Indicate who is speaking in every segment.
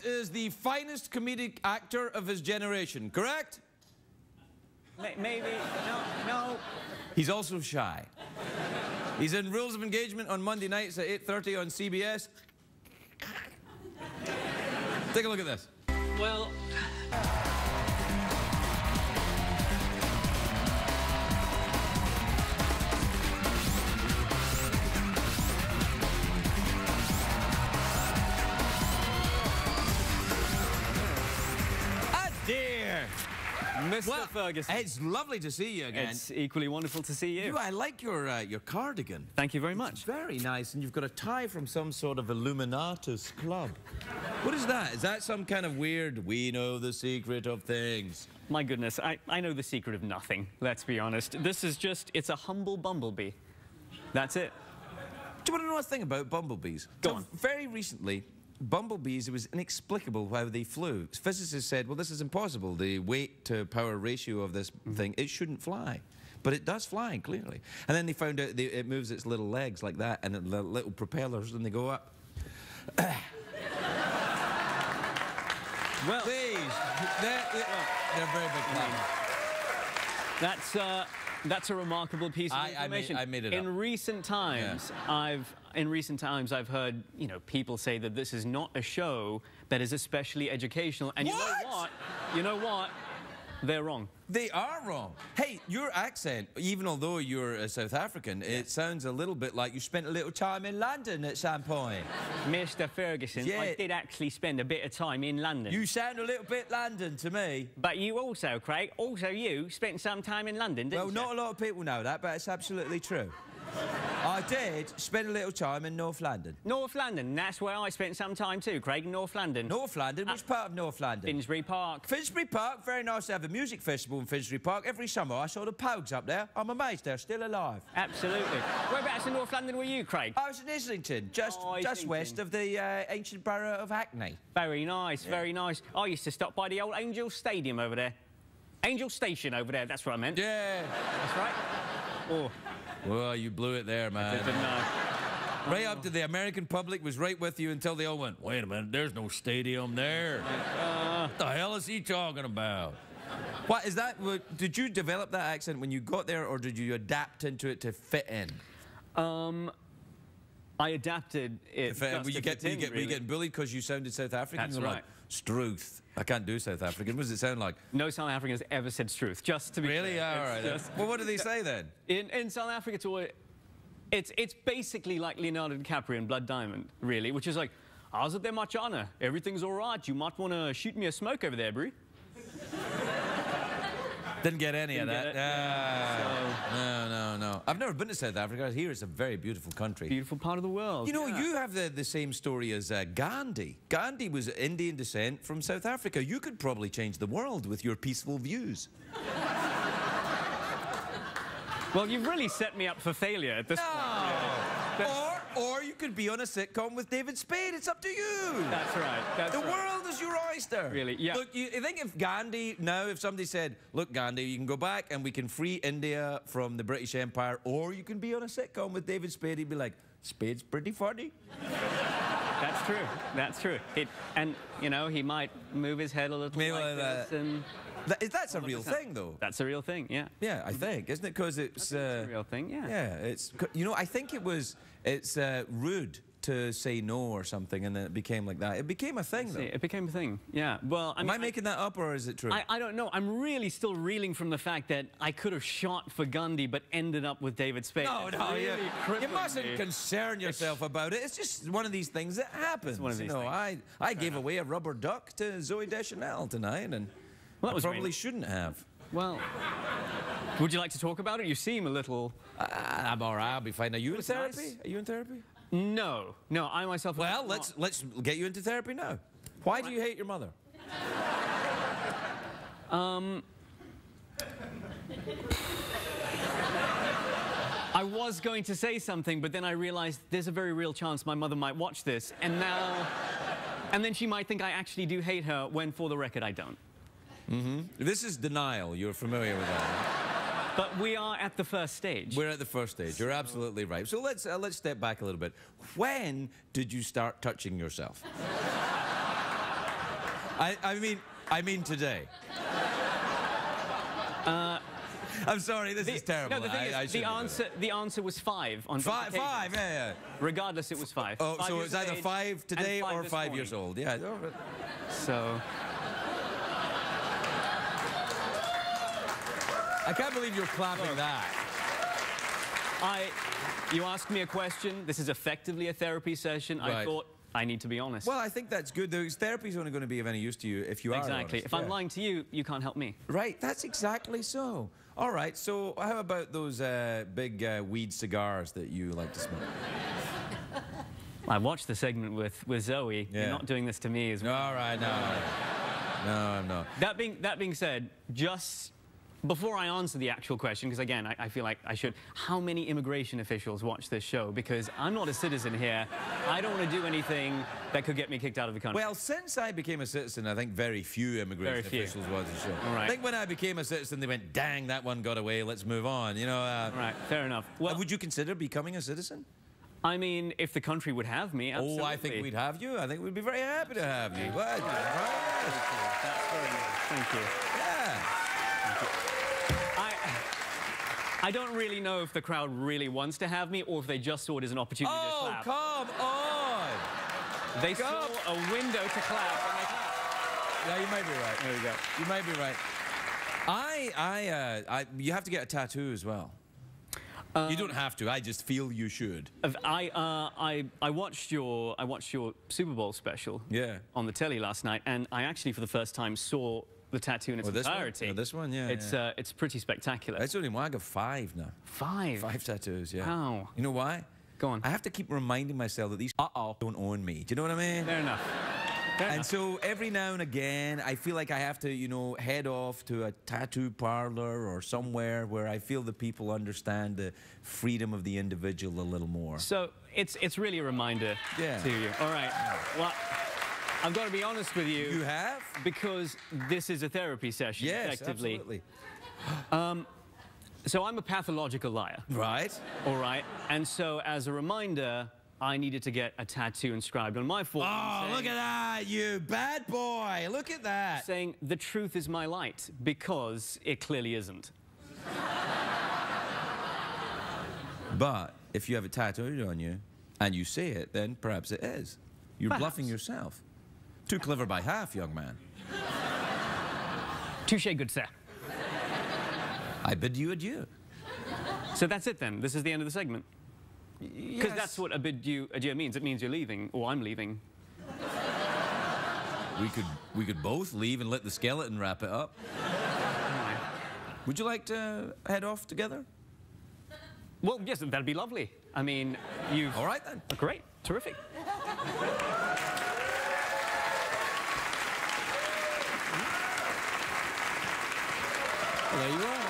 Speaker 1: is the finest comedic actor of his generation, correct?
Speaker 2: Maybe. No.
Speaker 1: He's also shy. He's in Rules of Engagement on Monday nights at 8:30 on CBS. Take a look at this.
Speaker 2: Well...
Speaker 1: Adhir!
Speaker 2: Mr. Ferguson.
Speaker 1: It's lovely to see you again.
Speaker 2: It's equally wonderful to see you.
Speaker 1: I like your cardigan.
Speaker 2: Thank you very much.
Speaker 1: It's very nice, and you've got a tie from some sort of Illuminatus club. What is that? Is that some kind of weird, we know the secret of things?
Speaker 2: My goodness, I know the secret of nothing, let's be honest. This is just, it's a humble bumblebee. That's it.
Speaker 1: Do you want to know a thing about bumblebees?
Speaker 2: Go on.
Speaker 1: Very recently, bumblebees, it was inexplicable how they flew. Physicists said, well, this is impossible. The weight to power ratio of this thing, it shouldn't fly. But it does fly, clearly. And then they found out it moves its little legs like that, and the little propellers, and they go up.
Speaker 2: Well,
Speaker 1: please, they're very big clouds.
Speaker 2: That's a remarkable piece of information.
Speaker 1: I made it up.
Speaker 2: In recent times,
Speaker 1: yeah.
Speaker 2: I've heard, you know, people say that this is not a show that is especially educational. And you know what? They're wrong.
Speaker 1: They are wrong. Hey, your accent, even although you're a South African, it sounds a little bit like you spent a little time in London at some point.
Speaker 2: Mr. Ferguson,
Speaker 1: Yeah.
Speaker 2: I did actually spend a bit of time in London.
Speaker 1: You sound a little bit London to me.
Speaker 2: But you also, Craig, you spent some time in London, didn't you?
Speaker 1: Well, not a lot of people know that, but it's absolutely true. I did spend a little time in North London.
Speaker 2: North London, that's where I spent some time too, Craig, North London.
Speaker 1: North London? Which part of North London?
Speaker 2: Finsbury Park.
Speaker 1: Finsbury Park, very nice to have a music festival in Finsbury Park. Every summer I saw the Pogues up there. I'm amazed they're still alive.
Speaker 2: Absolutely. Whereabouts in North London were you, Craig?
Speaker 1: I was in Islington, just west of the ancient borough of Hackney.
Speaker 2: Very nice, very nice. I used to stop by the old Angel Stadium over there. Angel Station over there, that's what I meant.
Speaker 1: Yeah.
Speaker 2: That's right. Oh.
Speaker 1: Well, you blew it there, man.
Speaker 2: I didn't know.
Speaker 1: Right up to the American public was right with you until they all went, wait a minute, there's no stadium there. What the hell is he talking about? What is that? Did you develop that accent when you got there, or did you adapt into it to fit in?
Speaker 2: I adapted it.
Speaker 1: Were you getting bullied because you sounded South African?
Speaker 2: That's right.
Speaker 1: Like, Struth. I can't do South African. What does it sound like?
Speaker 2: No South Africans ever said Struth, just to be
Speaker 1: really?
Speaker 2: clear.
Speaker 1: All right. Well, what do they say then?
Speaker 2: In South Africa, it's basically like Leonardo DiCaprio in Blood Diamond, really, which is like, how's it there, Machana? Everything's all right. You might want to shoot me a smoke over there, bro.
Speaker 1: Didn't get any of that. No. I've never been to South Africa. I hear it's a very beautiful country.
Speaker 2: Beautiful part of the world.
Speaker 1: You know, you have the same story as Gandhi. Gandhi was Indian descent from South Africa. You could probably change the world with your peaceful views.
Speaker 2: Well, you've really set me up for failure at this point.
Speaker 1: Or you could be on a sitcom with David Spade. It's up to you.
Speaker 2: That's right.
Speaker 1: The world is your oyster.
Speaker 2: Really, yeah.
Speaker 1: Look, you think if Gandhi, now, if somebody said, look, Gandhi, you can go back and we can free India from the British Empire, or you can be on a sitcom with David Spade, he'd be like, Spade's pretty funny.
Speaker 2: That's true. That's true. And, you know, he might move his head a little like this and...
Speaker 1: That's a real thing, though.
Speaker 2: That's a real thing, yeah.
Speaker 1: Yeah, I think, isn't it? Because it's...
Speaker 2: a real thing, yeah.
Speaker 1: Yeah, it's... You know, I think it's rude to say no or something, and then it became like that. It became a thing, though.
Speaker 2: It became a thing, yeah. Well,
Speaker 1: Am I making that up, or is it true?
Speaker 2: I don't know. I'm really still reeling from the fact that I could have shot for Gandhi, but ended up with David Spade.
Speaker 1: No, you mustn't concern yourself about it. It's just one of these things that happens. It's one of these things. I gave away a rubber duck to Zooey Deschanel tonight, and I probably shouldn't have.
Speaker 2: Well, would you like to talk about it? You seem a little...
Speaker 1: I'm all right. I'll be fine. Are you in therapy? Are you in therapy?
Speaker 2: No. No, I myself...
Speaker 1: Well, let's get you into therapy now. Why do you hate your mother?
Speaker 2: I was going to say something, but then I realized there's a very real chance my mother might watch this, and now... And then she might think I actually do hate her, when, for the record, I don't.
Speaker 1: This is denial. You're familiar with that.
Speaker 2: But we are at the first stage.
Speaker 1: We're at the first stage. You're absolutely right. So let's step back a little bit. When did you start touching yourself? I mean today. I'm sorry, this is terrible.
Speaker 2: No, the thing is, the answer was 5 on both occasions.
Speaker 1: 5, yeah.
Speaker 2: Regardless, it was 5.
Speaker 1: Oh,
Speaker 2: 5
Speaker 1: so
Speaker 2: years
Speaker 1: it's
Speaker 2: of
Speaker 1: either
Speaker 2: age
Speaker 1: 5 today
Speaker 2: and 5
Speaker 1: or
Speaker 2: this
Speaker 1: 5
Speaker 2: morning.
Speaker 1: years old. Yeah.
Speaker 2: So...
Speaker 1: I can't believe you're clapping that.
Speaker 2: You asked me a question. This is effectively a therapy session.
Speaker 1: Right.
Speaker 2: I thought I need to be honest.
Speaker 1: Well, I think that's good. Therapy's only going to be of any use to you if you are
Speaker 2: Exactly.
Speaker 1: honest.
Speaker 2: If I'm lying to you, you can't help me.
Speaker 1: Right, that's exactly so. All right, so how about those big weed cigars that you like to smoke?
Speaker 2: I watched the segment with Zoe.
Speaker 1: Yeah.
Speaker 2: You're not doing this to me as well.
Speaker 1: All right, no, I'm not.
Speaker 2: That being said, just before I answer the actual question, because again, I feel like I should, how many immigration officials watch this show? Because I'm not a citizen here. I don't want to do anything that could get me kicked out of the country.
Speaker 1: Well, since I became a citizen, I think very few immigration officials watch the show.
Speaker 2: All right.
Speaker 1: I think when I became a citizen, they went, dang, that one got away, let's move on. You know.
Speaker 2: All right, fair enough. Well,
Speaker 1: would you consider becoming a citizen?
Speaker 2: I mean, if the country would have me, absolutely.
Speaker 1: Oh, I think we'd have you. I think we'd be very happy to have you. What?
Speaker 2: Thank you. That's very nice. Thank you.
Speaker 1: Yeah.
Speaker 2: I don't really know if the crowd really wants to have me or if they just saw it as an opportunity to clap.
Speaker 1: Oh, come on!
Speaker 2: They saw a window to clap and they clapped.
Speaker 1: Yeah, you might be right.
Speaker 2: There you go.
Speaker 1: You might be right. You have to get a tattoo as well. You don't have to. I just feel you should.
Speaker 2: I watched your Super Bowl special.
Speaker 1: Yeah.
Speaker 2: On the telly last night, and I actually for the first time saw the tattoo in its entirety.
Speaker 1: Oh, this one, yeah.
Speaker 2: It's pretty spectacular.
Speaker 1: It's only one. I got 5 now.
Speaker 2: 5?
Speaker 1: 5 tattoos, yeah.
Speaker 2: How?
Speaker 1: You know why?
Speaker 2: Go on.
Speaker 1: I have to keep reminding myself that these don't own me. Do you know what I mean?
Speaker 2: Fair enough.
Speaker 1: And so every now and again, I feel like I have to, you know, head off to a tattoo parlor or somewhere where I feel the people understand the freedom of the individual a little more.
Speaker 2: So it's really a reminder to you. All right. Well, I've got to be honest with you.
Speaker 1: You have?
Speaker 2: Because this is a therapy session, effectively.
Speaker 1: Absolutely.
Speaker 2: So I'm a pathological liar.
Speaker 1: Right.
Speaker 2: All right. And so as a reminder, I needed to get a tattoo inscribed on my forehead.
Speaker 1: Oh, look at that, you bad boy. Look at that.
Speaker 2: Saying, the truth is my light, because it clearly isn't.
Speaker 1: But if you have it tattooed on you and you say it, then perhaps it is. You're bluffing yourself. Too clever by half, young man.
Speaker 2: Touché, good sir.
Speaker 1: I bid you adieu.
Speaker 2: So that's it then. This is the end of the segment. Because
Speaker 1: Yes.
Speaker 2: that's what a bid you adieu means. It means you're leaving, or I'm leaving.
Speaker 1: We could both leave and let the skeleton wrap it up.
Speaker 2: Anyway.
Speaker 1: Would you like to head off together?
Speaker 2: Well, yes, that'd be lovely. I mean, you've...
Speaker 1: All right, then.
Speaker 2: Great. Terrific.
Speaker 1: Well, there you are.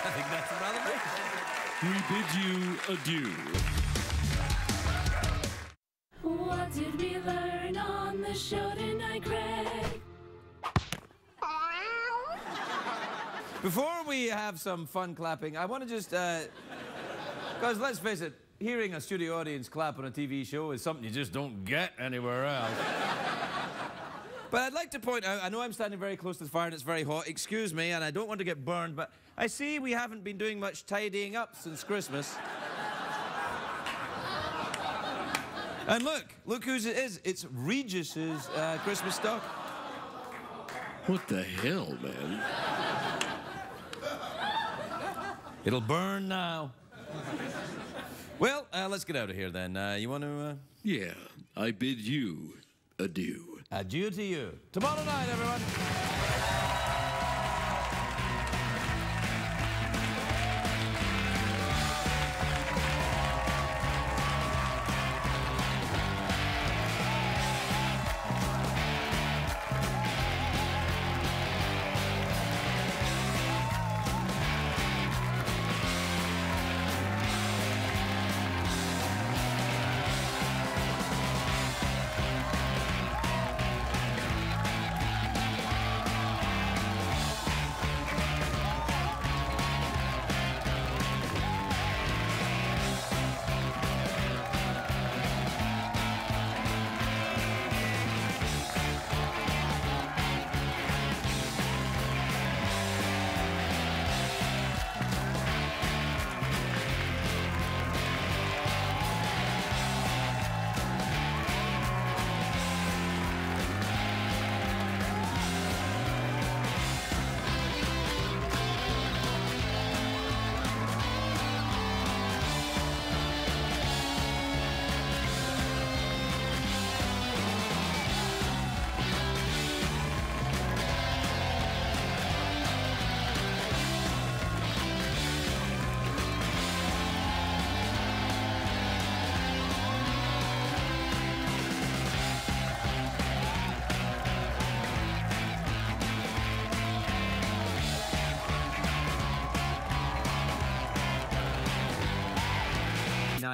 Speaker 1: I think that's about it.
Speaker 3: We bid you adieu.
Speaker 4: What did we learn on the show tonight, Greg?
Speaker 1: Before we have some fun clapping, I want to just, because let's face it, hearing a studio audience clap on a TV show is something you just don't get anywhere else. But I'd like to point out, I know I'm standing very close to the fire and it's very hot, excuse me, and I don't want to get burned, but I see we haven't been doing much tidying up since Christmas. And look whose it is. It's Regis's Christmas stock.
Speaker 3: What the hell, man?
Speaker 1: It'll burn now. Well, let's get out of here then. You want to...
Speaker 3: Yeah, I bid you adieu.
Speaker 1: Adieu to you. Tomorrow night, everyone.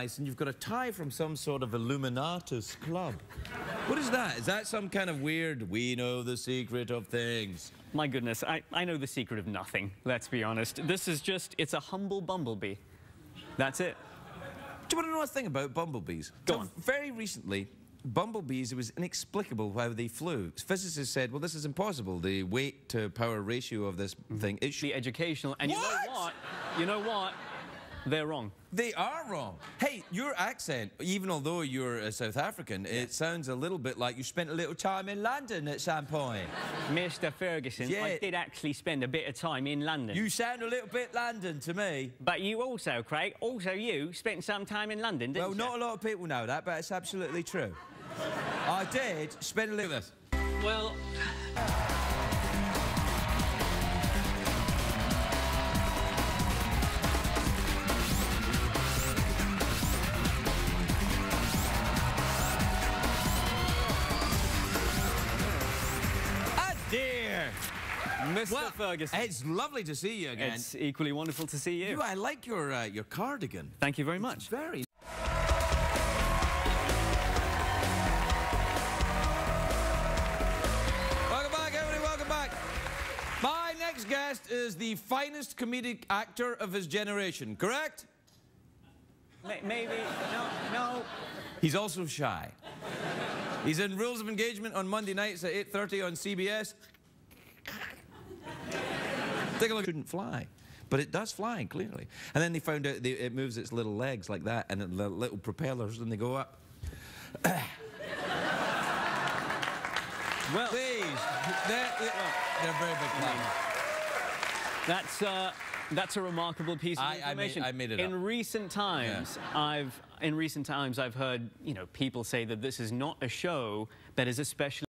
Speaker 1: nice, and you've got a tie from some sort of Illuminatus club. What is that? Is that some kind of weird, we know the secret of things?
Speaker 2: My goodness, I know the secret of nothing, let's be honest. This is just, it's a humble bumblebee. That's it.
Speaker 1: Do you want to know a thing about bumblebees?
Speaker 2: Go on.
Speaker 1: Very recently, bumblebees, it was inexplicable how they flew. Physicists said, well, this is impossible. The weight to power ratio of this thing, it should
Speaker 2: Be educational, and
Speaker 1: What?
Speaker 2: you know what? You know what? They're wrong.
Speaker 1: They are wrong. Hey, your accent, even although you're a South African, it sounds a little bit like you spent a little time in London at some point.
Speaker 2: Mr. Ferguson,
Speaker 1: Yeah.
Speaker 2: I did actually spend a bit of time in London.
Speaker 1: You sound a little bit London to me.
Speaker 2: But you also, Craig, you spent some time in London, didn't
Speaker 1: Well,
Speaker 2: you?
Speaker 1: not a lot of people know that, but it's absolutely true. I did spend a little...
Speaker 2: Well...
Speaker 1: Adhir!
Speaker 2: Mr. Ferguson.
Speaker 1: It's lovely to see you again.
Speaker 2: It's equally wonderful to see you.
Speaker 1: I like your cardigan.
Speaker 2: Thank you very much.
Speaker 1: It's very... Welcome back, everybody, welcome back. My next guest is the finest comedic actor of his generation, correct?
Speaker 2: Maybe, no.
Speaker 1: He's also shy. He's in Rules of Engagement on Monday nights at 8:30 on CBS. Take a look. It shouldn't fly, but it does fly, clearly. And then they found out it moves its little legs like that, and the little propellers, and they go up.
Speaker 2: Well,
Speaker 1: Please, they're very big climbers.
Speaker 2: That's a remarkable piece of information.
Speaker 1: I made it up.
Speaker 2: In recent times, I've heard, people say that this is not a show that is especially